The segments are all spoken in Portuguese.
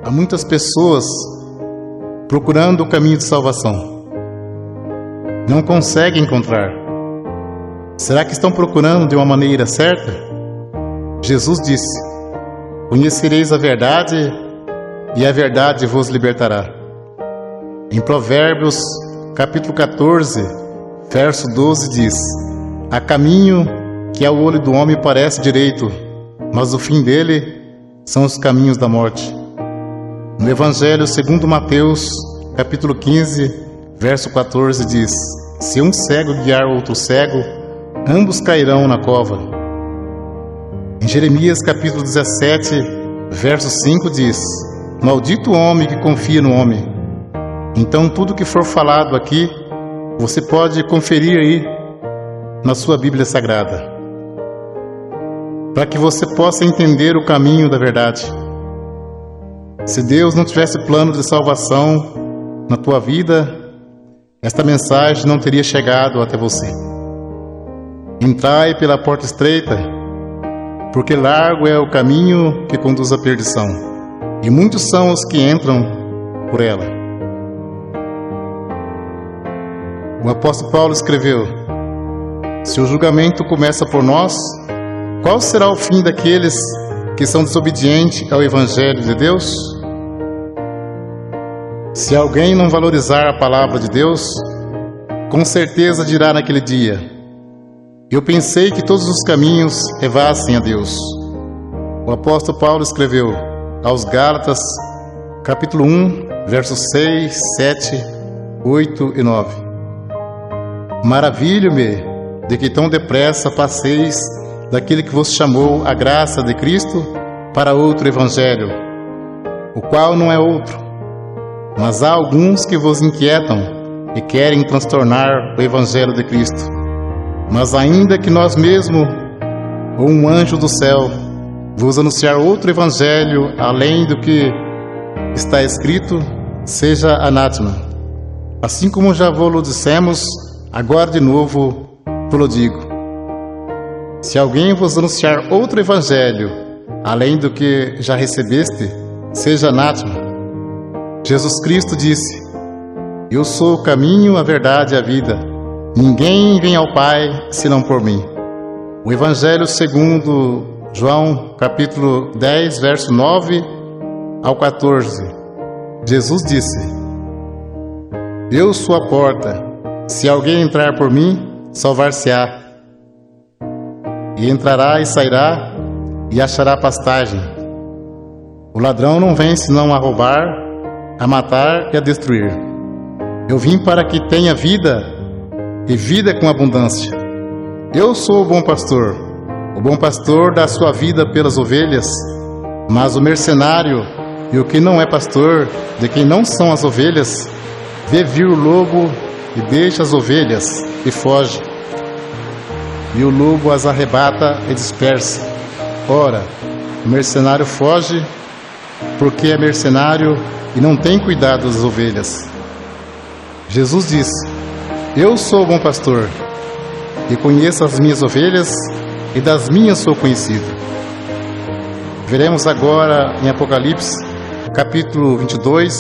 Há muitas pessoas procurando o caminho de salvação. Não conseguem encontrar. Será que estão procurando de uma maneira certa? Jesus disse: conhecereis a verdade e a verdade vos libertará. Em Provérbios, capítulo 14, verso 12 diz: há caminho que ao olho do homem parece direito, mas o fim dele são os caminhos da morte. No Evangelho segundo Mateus, capítulo 15, verso 14 diz: se um cego guiar outro cego, ambos cairão na cova. Em Jeremias capítulo 17, verso 5 diz: maldito o homem que confia no homem. Então tudo que for falado aqui, você pode conferir aí na sua Bíblia Sagrada, para que você possa entender o caminho da verdade. Se Deus não tivesse plano de salvação na tua vida, esta mensagem não teria chegado até você. Entrai pela porta estreita, porque largo é o caminho que conduz à perdição, e muitos são os que entram por ela. O apóstolo Paulo escreveu: se o julgamento começa por nós, qual será o fim daqueles que são desobedientes ao Evangelho de Deus? Se alguém não valorizar a palavra de Deus, com certeza dirá naquele dia: eu pensei que todos os caminhos levassem a Deus. O apóstolo Paulo escreveu aos Gálatas, capítulo 1, versos 6, 7, 8 e 9: maravilho-me de que tão depressa passeis daquele que vos chamou a graça de Cristo para outro evangelho, o qual não é outro. Mas há alguns que vos inquietam e querem transtornar o evangelho de Cristo. Mas ainda que nós mesmos, ou um anjo do céu, vos anunciar outro evangelho além do que está escrito, seja anátema. Assim como já vos dissemos, agora de novo vos digo: se alguém vos anunciar outro evangelho além do que já recebeste, seja anátema. Jesus Cristo disse: eu sou o caminho, a verdade e a vida. Ninguém vem ao Pai senão por mim. O Evangelho segundo João, capítulo 10, verso 9 ao 14. Jesus disse: eu sou a porta. Se alguém entrar por mim, salvar-se-á. E entrará e sairá e achará pastagem. O ladrão não vem senão a roubar, a matar e a destruir. Eu vim para que tenha vida, e vida com abundância. Eu sou o bom pastor. O bom pastor dá sua vida pelas ovelhas. Mas o mercenário e o que não é pastor, de quem não são as ovelhas, vê vir o lobo e deixa as ovelhas e foge. E o lobo as arrebata e dispersa. Ora, o mercenário foge porque é mercenário e não tem cuidado das ovelhas. Jesus disse: eu sou o bom pastor, e conheço as minhas ovelhas, e das minhas sou conhecido. Veremos agora em Apocalipse, capítulo 22,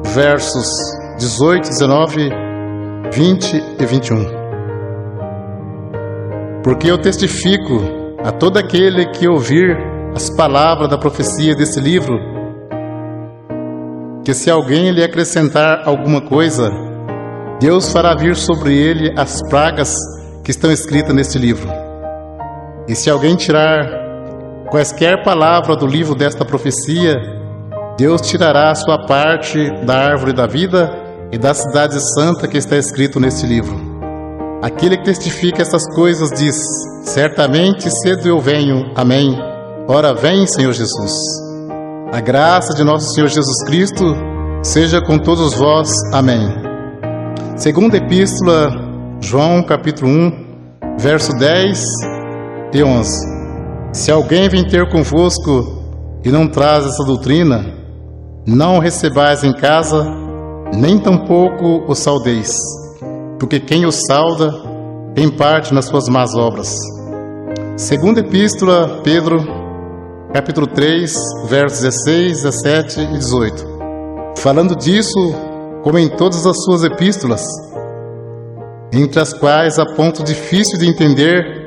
versos 18, 19, 20 e 21. Porque eu testifico a todo aquele que ouvir as palavras da profecia desse livro, que se alguém lhe acrescentar alguma coisa, Deus fará vir sobre ele as pragas que estão escritas neste livro. E se alguém tirar quaisquer palavra do livro desta profecia, Deus tirará a sua parte da árvore da vida e da cidade santa que está escrito neste livro. Aquele que testifica estas coisas diz: certamente cedo eu venho. Amém. Ora vem, Senhor Jesus. A graça de nosso Senhor Jesus Cristo seja com todos vós. Amém. Segunda Epístola, João, capítulo 1, verso 10 e 11. Se alguém vem ter convosco e não traz essa doutrina, não o recebais em casa, nem tampouco o saudeis, porque quem o sauda tem parte nas suas más obras. Segunda Epístola, Pedro, capítulo 3, versos 16, 17 e 18. Falando disso, como em todas as suas epístolas, entre as quais há ponto difícil de entender,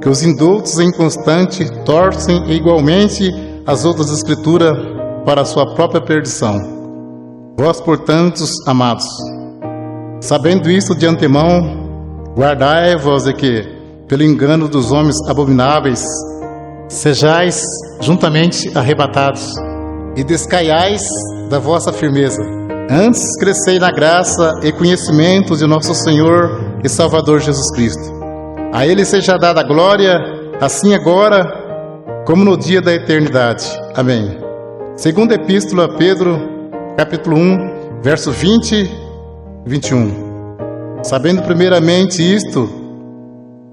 que os indoutos e inconstantes torcem igualmente as outras escrituras para a sua própria perdição. Vós, portanto, amados, sabendo isto de antemão, guardai-vos de que, pelo engano dos homens abomináveis, sejais juntamente arrebatados, e descaiais da vossa firmeza. Antes crescei na graça e conhecimento de nosso Senhor e Salvador Jesus Cristo. A Ele seja dada a glória, assim agora, como no dia da eternidade. Amém. Segunda Epístola a Pedro, capítulo 1, verso 20 e 21. Sabendo primeiramente isto,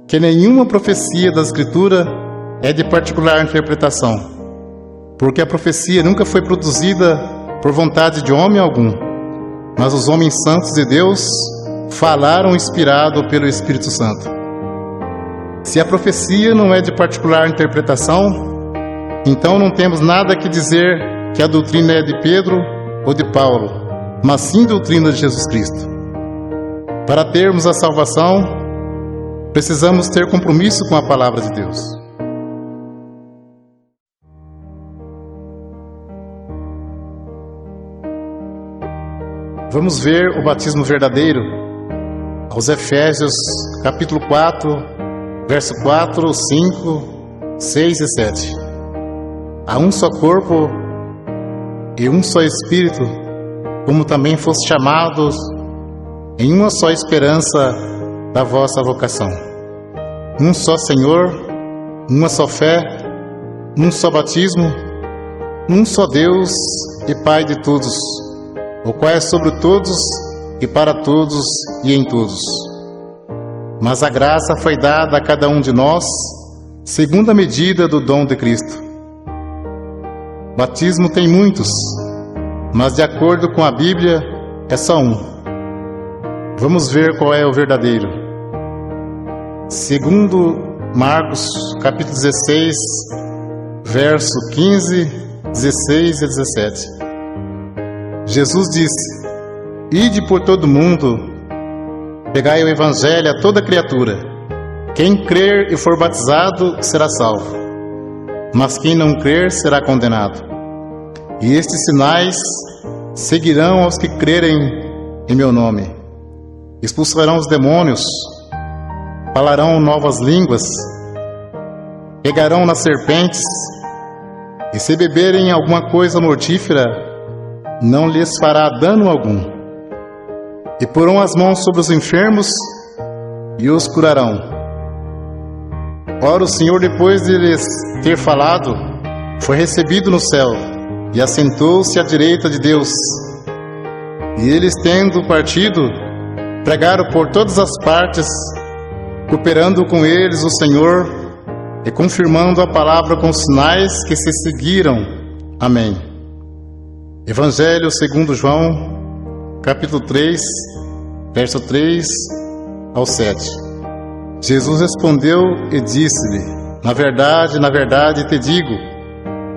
que nenhuma profecia da Escritura é de particular interpretação, porque a profecia nunca foi produzida por vontade de homem algum, mas os homens santos de Deus falaram inspirado pelo Espírito Santo. Se a profecia não é de particular interpretação, então não temos nada que dizer que a doutrina é de Pedro ou de Paulo, mas sim doutrina de Jesus Cristo. Para termos a salvação, precisamos ter compromisso com a palavra de Deus. Vamos ver o batismo verdadeiro aos Efésios, capítulo 4, verso 4, 5, 6 e 7. Há um só corpo e um só Espírito, como também foste chamados em uma só esperança da vossa vocação. Um só Senhor, uma só fé, um só batismo, um só Deus e Pai de todos, o qual é sobre todos e para todos e em todos. Mas a graça foi dada a cada um de nós, segundo a medida do dom de Cristo. Batismo tem muitos, mas de acordo com a Bíblia é só um. Vamos ver qual é o verdadeiro. Segundo Marcos, capítulo 16, verso 15, 16 e 17. Jesus disse: Ide por todo mundo, pregai o evangelho a toda criatura. Quem crer e for batizado será salvo, mas quem não crer será condenado. E estes sinais seguirão aos que crerem em meu nome. Expulsarão os demônios, falarão novas línguas, pegarão nas serpentes, e se beberem alguma coisa mortífera, não lhes fará dano algum. E porão as mãos sobre os enfermos e os curarão. Ora, o Senhor, depois de lhes ter falado, foi recebido no céu e assentou-se à direita de Deus. E eles, tendo partido, pregaram por todas as partes, cooperando com eles o Senhor e confirmando a palavra com sinais que se seguiram. Amém. Evangelho segundo João, capítulo 3, verso 3 ao 7. Jesus respondeu e disse-lhe: na verdade te digo,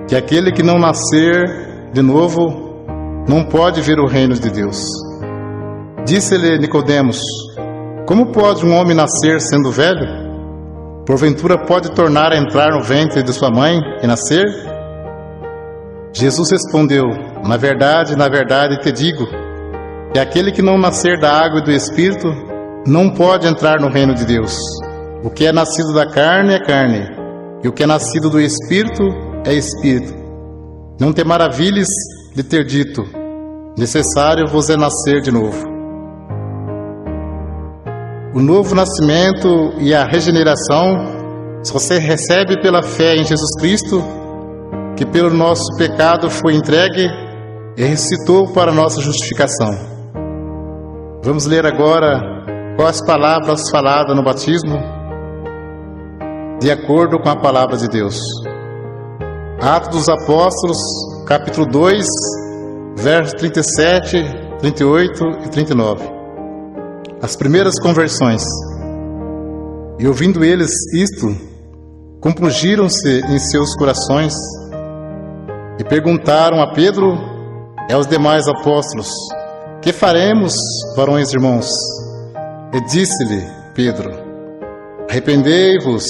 que aquele que não nascer de novo não pode ver o reino de Deus. Disse-lhe Nicodemos: como pode um homem nascer sendo velho? Porventura pode tornar a entrar no ventre de sua mãe e nascer? Jesus respondeu: na verdade te digo, que aquele que não nascer da água e do Espírito não pode entrar no reino de Deus. O que é nascido da carne é carne, e o que é nascido do Espírito é Espírito. Não te maravilhes de ter dito: necessário vos é nascer de novo. O novo nascimento e a regeneração só se recebe pela fé em Jesus Cristo, que pelo nosso pecado foi entregue e ressuscitou para nossa justificação. Vamos ler agora quais palavras faladas no batismo, de acordo com a palavra de Deus. Atos dos Apóstolos, capítulo 2, versos 37, 38 e 39. As primeiras conversões. E ouvindo eles isto, compungiram-se em seus corações E perguntaram a Pedro e aos demais apóstolos: que faremos, varões irmãos? E disse-lhe Pedro: arrependei-vos,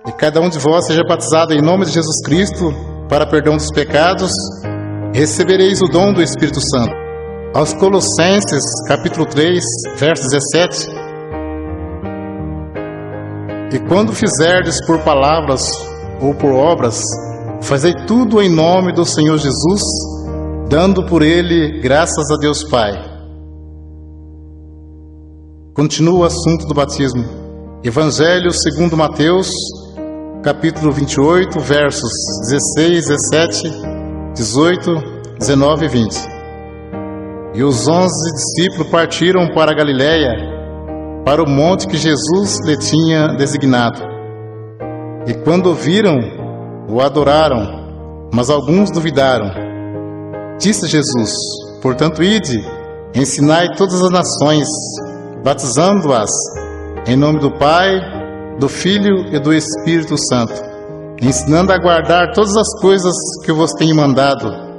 e cada um de vós seja batizado em nome de Jesus Cristo para perdão dos pecados, e recebereis o dom do Espírito Santo. Aos Colossenses, capítulo 3, verso 17: e quando fizerdes por palavras ou por obras, fazei tudo em nome do Senhor Jesus, dando por ele graças a Deus Pai. Continua o assunto do batismo. Evangelho segundo Mateus, capítulo 28, versos 16, 17, 18, 19 e 20. E os 11 discípulos partiram para a Galiléia, para o monte que Jesus lhe tinha designado. E quando o viram, o adoraram, mas alguns duvidaram. Disse Jesus: portanto, ide, ensinai todas as nações, batizando-as em nome do Pai, do Filho e do Espírito Santo, ensinando a guardar todas as coisas que eu vos tenho mandado.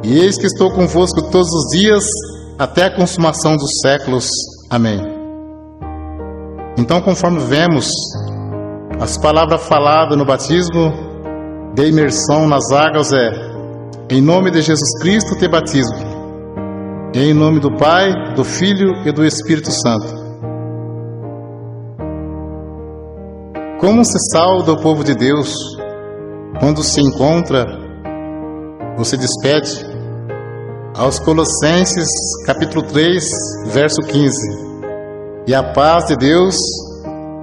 E eis que estou convosco todos os dias, até a consumação dos séculos. Amém. Então, conforme vemos, as palavras faladas no batismo de imersão nas águas é: em nome de Jesus Cristo te batismo, e em nome do Pai, do Filho e do Espírito Santo. Como se sauda o povo de Deus quando se encontra ou se despede? Aos Colossenses, capítulo 3, verso 15: e a paz de Deus,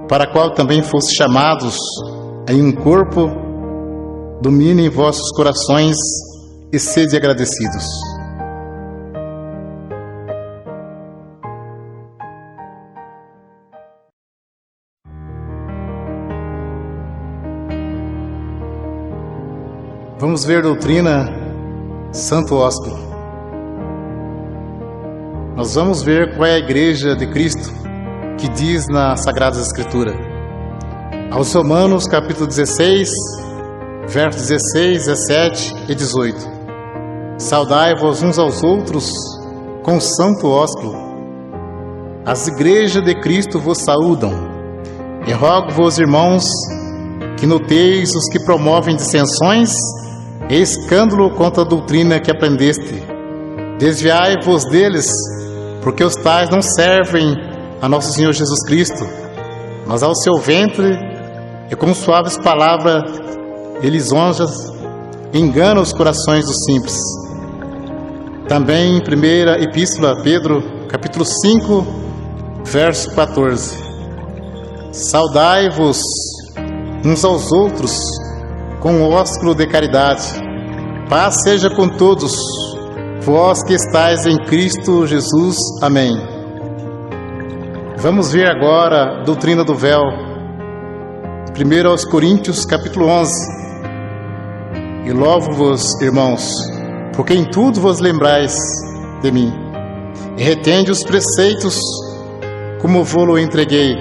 para a qual também foste chamados em um corpo, domine em vossos corações e sede agradecidos. Vamos ver doutrina Santo Ósculo. Nós vamos ver qual é a Igreja de Cristo que diz na Sagrada Escritura. Aos Romanos, capítulo 16, versos 16, 17 e 18: saudai-vos uns aos outros com santo ósculo. As igrejas de Cristo vos saúdam. E rogo-vos, irmãos, que noteis os que promovem dissensões e escândalo contra a doutrina que aprendeste. Desviai-vos deles, porque os tais não servem a nosso Senhor Jesus Cristo, mas ao seu ventre, e com suaves palavras e lisonjas engana os corações dos simples. Também em primeira epístola a Pedro, capítulo 5, verso 14: saudai-vos uns aos outros com o ósculo de caridade. Paz seja com todos, vós que estáis em Cristo Jesus. Amém. Vamos ver agora a doutrina do véu. 1 aos Coríntios, capítulo 11: e louvo-vos, irmãos, porque em tudo vos lembrais de mim, e retende os preceitos como vou-lo entreguei.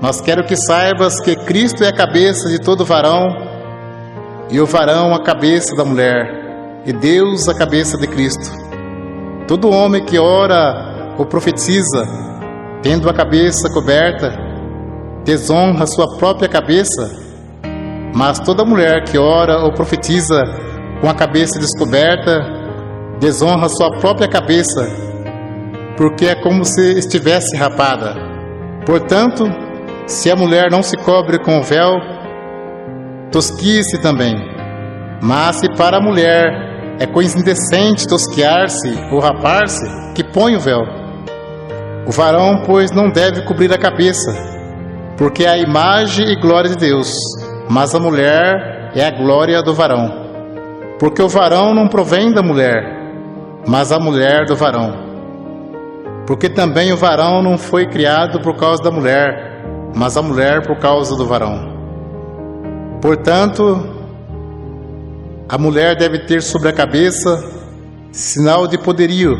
Mas quero que saibas que Cristo é a cabeça de todo varão, e o varão a cabeça da mulher, e Deus a cabeça de Cristo. Todo homem que ora ou profetiza, tendo a cabeça coberta, desonra sua própria cabeça, mas toda mulher que ora ou profetiza com a cabeça descoberta, desonra sua própria cabeça, porque é como se estivesse rapada. Portanto, se a mulher não se cobre com o véu, tosquie-se também. Mas se para a mulher é coisa indecente tosquiar-se ou rapar-se, que põe o véu. O varão, pois, não deve cobrir a cabeça, porque é a imagem e glória de Deus, mas a mulher é a glória do varão. Porque o varão não provém da mulher, mas a mulher do varão. Porque também o varão não foi criado por causa da mulher, mas a mulher por causa do varão. Portanto, a mulher deve ter sobre a cabeça sinal de poderio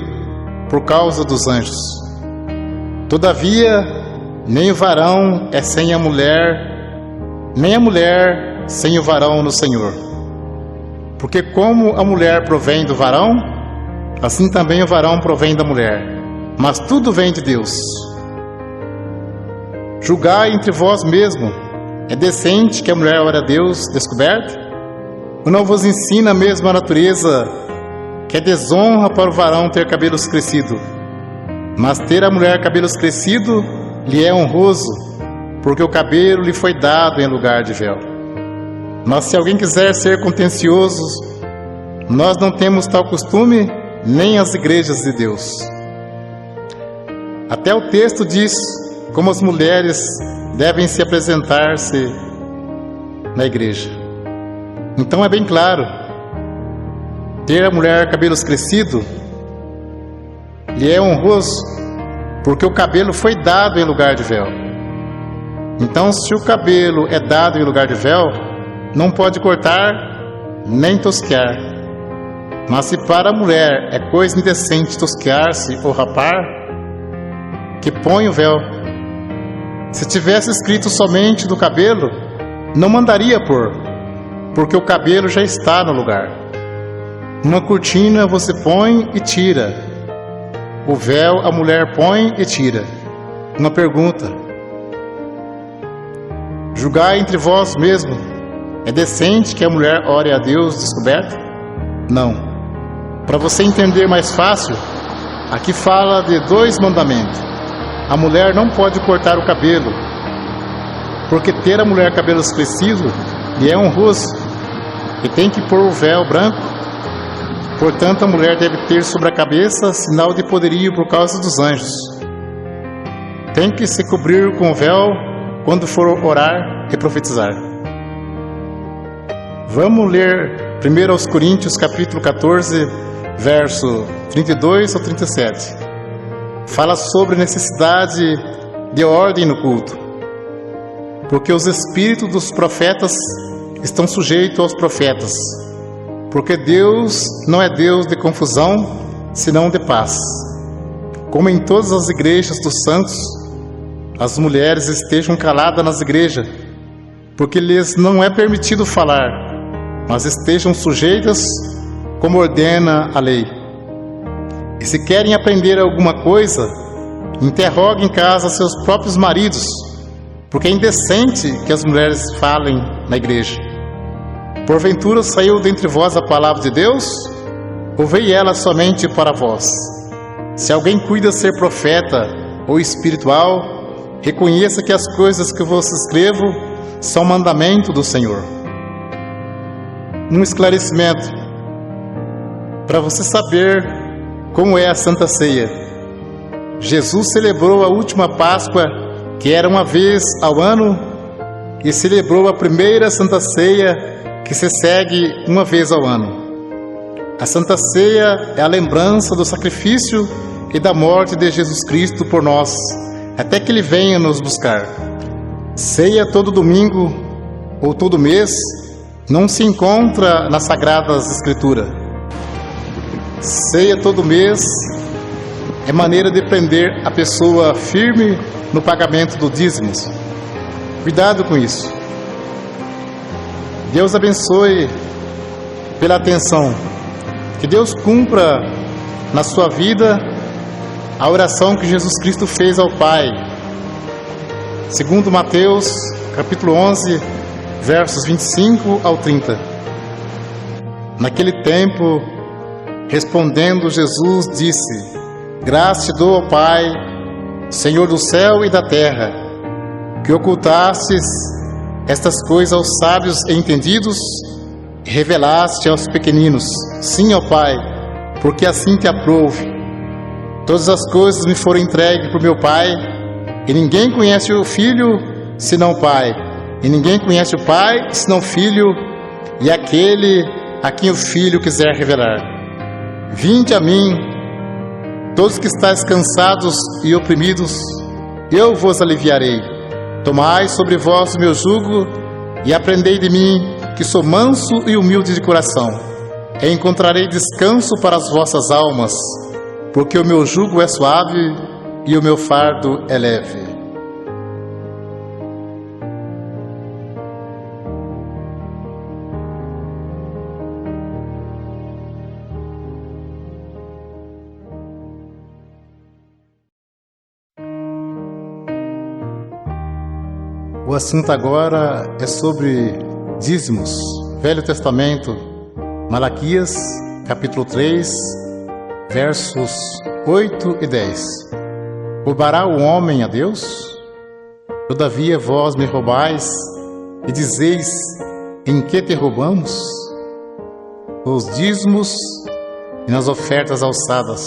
por causa dos anjos. Todavia, nem o varão é sem a mulher, nem a mulher sem o varão no Senhor. Porque como a mulher provém do varão, assim também o varão provém da mulher. Mas tudo vem de Deus. Julgai entre vós mesmo. É decente que a mulher ore a Deus descoberta? Ou não vos ensina mesmo a natureza que é desonra para o varão ter cabelos crescidos? Mas ter a mulher cabelos crescidos lhe é honroso, porque o cabelo lhe foi dado em lugar de véu. Mas se alguém quiser ser contencioso, nós não temos tal costume, nem as igrejas de Deus. Até o texto diz como as mulheres devem se apresentar-se na igreja. Então é bem claro, ter a mulher cabelos crescidos lhe é honroso, porque o cabelo foi dado em lugar de véu. Então, se o cabelo é dado em lugar de véu, não pode cortar nem tosquear. Mas se para a mulher é coisa indecente tosquear-se ou rapar, que põe o véu. Se tivesse escrito somente do cabelo, não mandaria pôr, porque o cabelo já está no lugar. Uma cortina você põe e tira. O véu a mulher põe e tira. Uma pergunta: julgai entre vós mesmo. É decente que a mulher ore a Deus descoberta? Não. Para você entender mais fácil, aqui fala de 2 mandamentos. A mulher não pode cortar o cabelo, porque ter a mulher cabelos crescidos lhe é honroso, e tem que pôr o véu branco. Portanto, a mulher deve ter sobre a cabeça sinal de poderio por causa dos anjos. Tem que se cobrir com o véu quando for orar e profetizar. Vamos ler 1 Coríntios capítulo 14, verso 32 ao 37. Fala sobre a necessidade de ordem no culto, porque os espíritos dos profetas estão sujeitos aos profetas, porque Deus não é Deus de confusão, senão de paz. Como em todas as igrejas dos santos, as mulheres estejam caladas nas igrejas, porque lhes não é permitido falar, mas estejam sujeitas como ordena a lei. E se querem aprender alguma coisa, interroguem em casa seus próprios maridos, porque é indecente que as mulheres falem na igreja. Porventura saiu dentre vós a palavra de Deus? Ou veio ela somente para vós? Se alguém cuida ser profeta ou espiritual, reconheça que as coisas que vos escrevo são mandamento do Senhor. Um esclarecimento para você saber como é a Santa Ceia. Jesus celebrou a última Páscoa, que era uma vez ao ano, e celebrou a primeira Santa Ceia, que se segue uma vez ao ano. A Santa Ceia é a lembrança do sacrifício e da morte de Jesus Cristo por nós, até que Ele venha nos buscar. Ceia todo domingo ou todo mês não se encontra nas Sagradas Escrituras. Ceia todo mês é maneira de prender a pessoa firme no pagamento do dízimos. Cuidado com isso. Deus abençoe pela atenção. Que Deus cumpra na sua vida a oração que Jesus Cristo fez ao Pai. Segundo Mateus, capítulo 11, versos 25 ao 30. Naquele tempo, respondendo Jesus, disse: Graça te dou, ó Pai, Senhor do céu e da terra, que ocultastes estas coisas aos sábios e entendidos, e revelaste aos pequeninos. Sim, ó Pai, porque assim te aprouve. Todas as coisas me foram entregues por meu Pai, e ninguém conhece o Filho senão o Pai, e ninguém conhece o Pai senão o Filho, e aquele a quem o Filho quiser revelar. Vinde a mim, todos que estáis cansados e oprimidos, eu vos aliviarei. Tomai sobre vós o meu jugo e aprendei de mim, que sou manso e humilde de coração, e encontrarei descanso para as vossas almas, porque o meu jugo é suave e o meu fardo é leve. O assunto agora é sobre dízimos. Velho Testamento, Malaquias, capítulo 3, versos 8 e 10. Roubará o homem a Deus? Todavia vós me roubais e dizeis: em que te roubamos? Os dízimos e nas ofertas alçadas.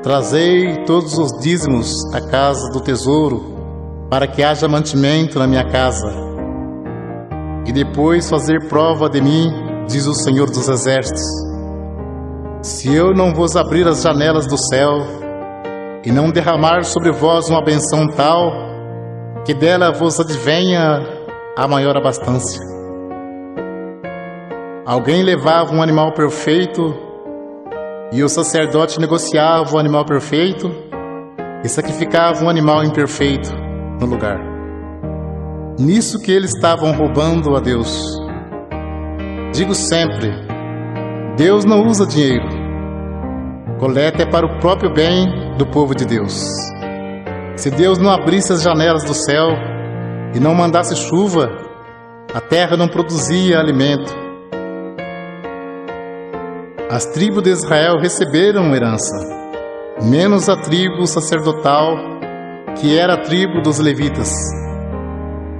Trazei todos os dízimos à casa do tesouro, para que haja mantimento na minha casa. E depois fazer prova de mim, diz o Senhor dos Exércitos, se eu não vos abrir as janelas do céu e não derramar sobre vós uma benção tal, que dela vos advenha a maior abastança. Alguém levava um animal perfeito e o sacerdote negociava o animal perfeito e sacrificava um animal imperfeito no lugar. Nisso que eles estavam roubando a Deus. Digo sempre, Deus não usa dinheiro. Coleta é para o próprio bem do povo de Deus. Se Deus não abrisse as janelas do céu e não mandasse chuva, a terra não produzia alimento. As tribos de Israel receberam herança, menos a tribo sacerdotal, que era a tribo dos levitas.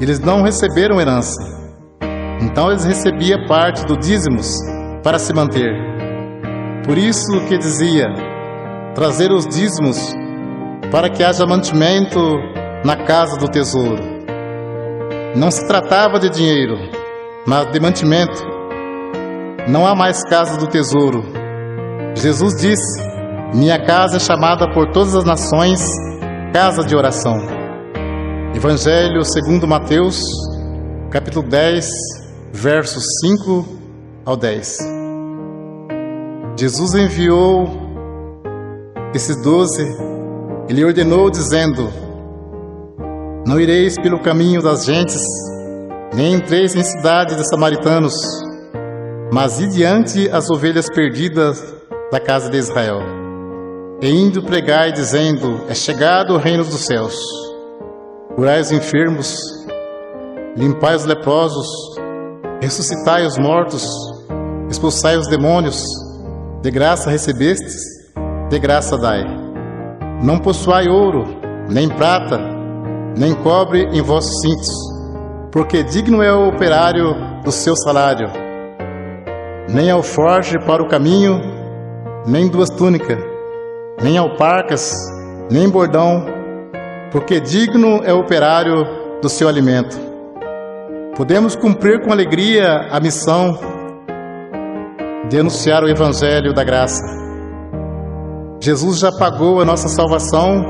Eles não receberam herança, então eles recebiam parte do dízimos para se manter. Por isso que dizia, trazer os dízimos para que haja mantimento na casa do tesouro. Não se tratava de dinheiro, mas de mantimento. Não há mais casa do tesouro. Jesus disse, minha casa é chamada por todas as nações casa de oração. Evangelho segundo Mateus, capítulo 10, versos 5 ao 10. Jesus enviou esses 12, ele ordenou dizendo, não ireis pelo caminho das gentes, nem entreis em cidade de samaritanos, mas ide diante as ovelhas perdidas da casa de Israel. E indo pregai, dizendo, é chegado o reino dos céus. Curai os enfermos, limpai os leprosos, ressuscitai os mortos, expulsai os demônios, de graça recebestes, de graça dai. Não possuai ouro, nem prata, nem cobre em vossos cintos, porque digno é o operário do seu salário. Nem alforje para o caminho, nem 2 túnicas, nem alparcas, nem bordão, porque digno é o operário do seu alimento. Podemos cumprir com alegria a missão de anunciar o Evangelho da graça. Jesus já pagou a nossa salvação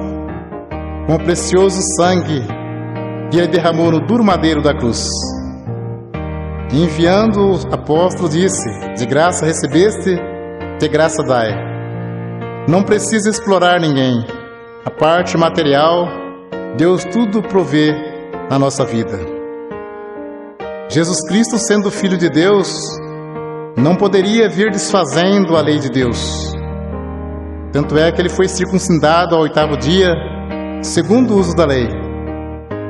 com o precioso sangue que Ele derramou no duro madeiro da cruz. Enviando o apóstolo disse, de graça recebeste, de graça dai. Não precisa explorar ninguém. A parte material, Deus tudo provê na nossa vida. Jesus Cristo, sendo Filho de Deus, não poderia vir desfazendo a lei de Deus. Tanto é que Ele foi circuncidado ao 8º dia, segundo o uso da lei.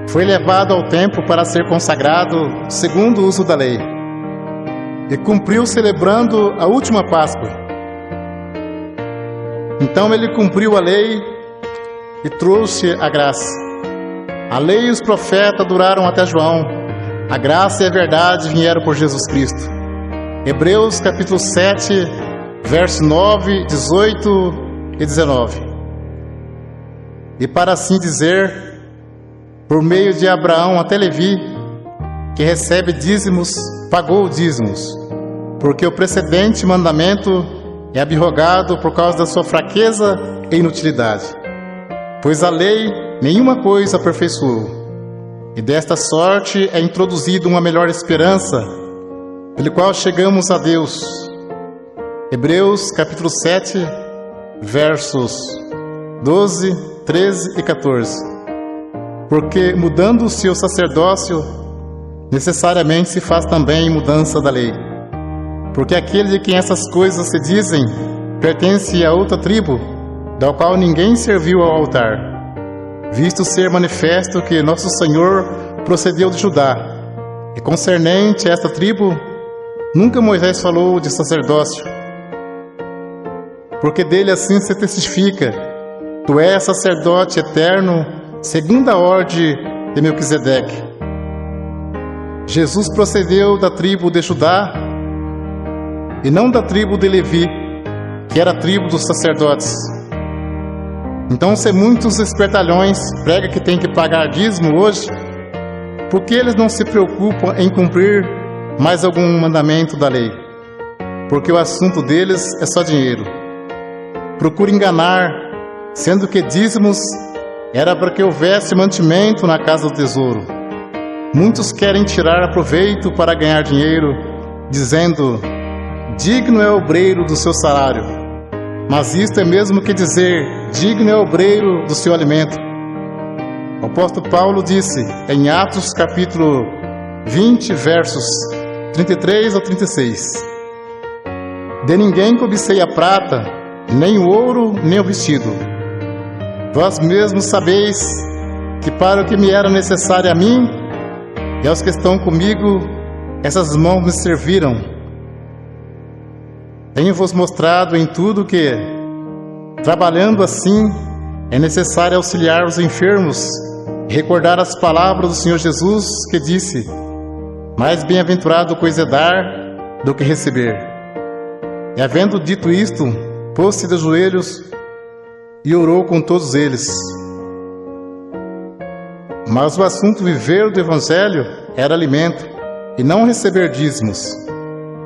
Foi levado ao templo para ser consagrado, segundo o uso da lei. E cumpriu celebrando a última Páscoa. Então Ele cumpriu a lei e trouxe a graça. A lei e os profetas duraram até João. A graça e a verdade vieram por Jesus Cristo. Hebreus capítulo 7, verso 9, 18 e 19. E para assim dizer, por meio de Abraão até Levi, que recebe dízimos, pagou dízimos, porque o precedente mandamento é abrogado por causa da sua fraqueza e inutilidade. Pois a lei nenhuma coisa aperfeiçoou, e desta sorte é introduzida uma melhor esperança, pelo qual chegamos a Deus. Hebreus capítulo 7, versos 12, 13 e 14. Porque mudando o seu sacerdócio, necessariamente se faz também mudança da lei. Porque aquele de quem essas coisas se dizem, pertence a outra tribo, da qual ninguém serviu ao altar, visto ser manifesto que nosso Senhor procedeu de Judá, e concernente a esta tribo, nunca Moisés falou de sacerdócio, porque dele assim se testifica: tu és sacerdote eterno, segundo a ordem de Melquisedeque. Jesus procedeu da tribo de Judá, e não da tribo de Levi, que era a tribo dos sacerdotes. Então, se muitos espertalhões pregam que tem que pagar dízimo hoje, por que eles não se preocupam em cumprir mais algum mandamento da lei? Porque o assunto deles é só dinheiro. Procura enganar, sendo que dízimos era para que houvesse mantimento na casa do tesouro. Muitos querem tirar proveito para ganhar dinheiro, dizendo: digno é o obreiro do seu salário. Mas isto é mesmo que dizer: digno é o obreiro do seu alimento. O apóstolo Paulo disse em Atos capítulo 20, versos 33 ao 36: de ninguém cobicei a prata, nem o ouro, nem o vestido. Vós mesmos sabeis que para o que me era necessário a mim e aos que estão comigo, essas mãos me serviram. Tenho-vos mostrado em tudo que, trabalhando assim, é necessário auxiliar os enfermos e recordar as palavras do Senhor Jesus, que disse: mais bem-aventurado coisa é dar do que receber. E havendo dito isto, pôs-se de joelhos e orou com todos eles. Mas o assunto viver do Evangelho era alimento, e não receber dízimos.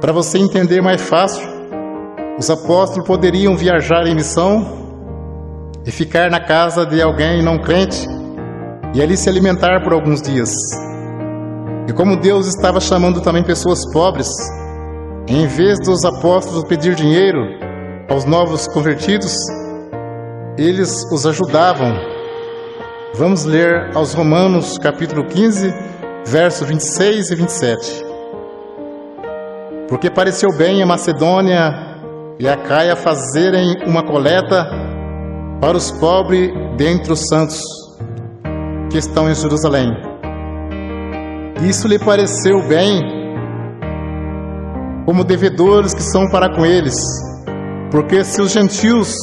Para você entender mais fácil, os apóstolos poderiam viajar em missão e ficar na casa de alguém não crente e ali se alimentar por alguns dias. E como Deus estava chamando também pessoas pobres, em vez dos apóstolos pedir dinheiro aos novos convertidos, eles os ajudavam. Vamos ler aos Romanos capítulo 15, versos 26 e 27. Porque pareceu bem a Macedônia e a Caia fazerem uma coleta para os pobres dentre os santos que estão em Jerusalém. Isso lhe pareceu bem, como devedores que são para com eles, porque se os gentios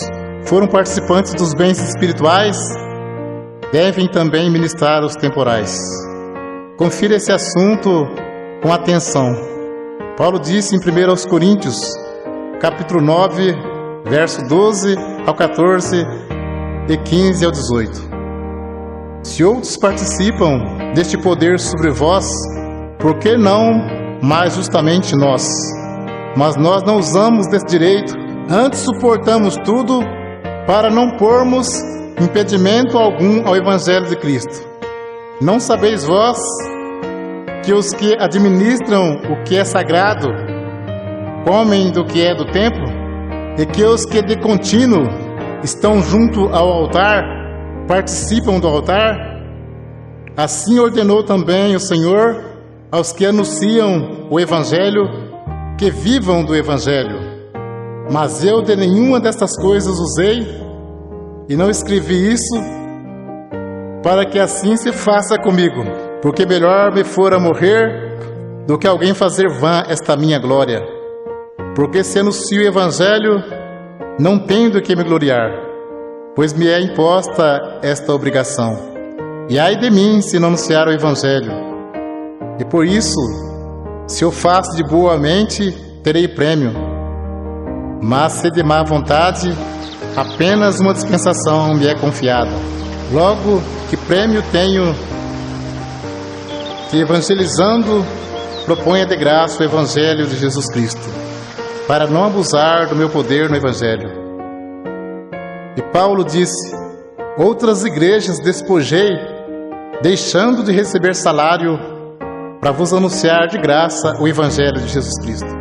foram participantes dos bens espirituais, devem também ministrar os temporais. Confira esse assunto com atenção. Paulo disse em 1 Coríntios, capítulo 9, verso 12 ao 14 e 15 ao 18. Se outros participam deste poder sobre vós, por que não mais justamente nós? Mas nós não usamos desse direito, antes suportamos tudo para não pormos impedimento algum ao Evangelho de Cristo. Não sabeis vós que os que administram o que é sagrado comem do que é do templo, e que os que de contínuo estão junto ao altar participam do altar? Assim ordenou também o Senhor aos que anunciam o Evangelho que vivam do Evangelho. Mas eu de nenhuma destas coisas usei, e não escrevi isso para que assim se faça comigo, porque melhor me fora morrer do que alguém fazer vã esta minha glória. Porque se anuncio o Evangelho, não tenho do que me gloriar, pois me é imposta esta obrigação. E ai de mim se não anunciar o Evangelho. E por isso, se eu faço de boa mente, terei prêmio. Mas se de má vontade, apenas uma dispensação me é confiada. Logo, que prêmio tenho que, evangelizando, proponha de graça o Evangelho de Jesus Cristo, para não abusar do meu poder no Evangelho. E Paulo disse: outras igrejas despojei, deixando de receber salário, para vos anunciar de graça o Evangelho de Jesus Cristo.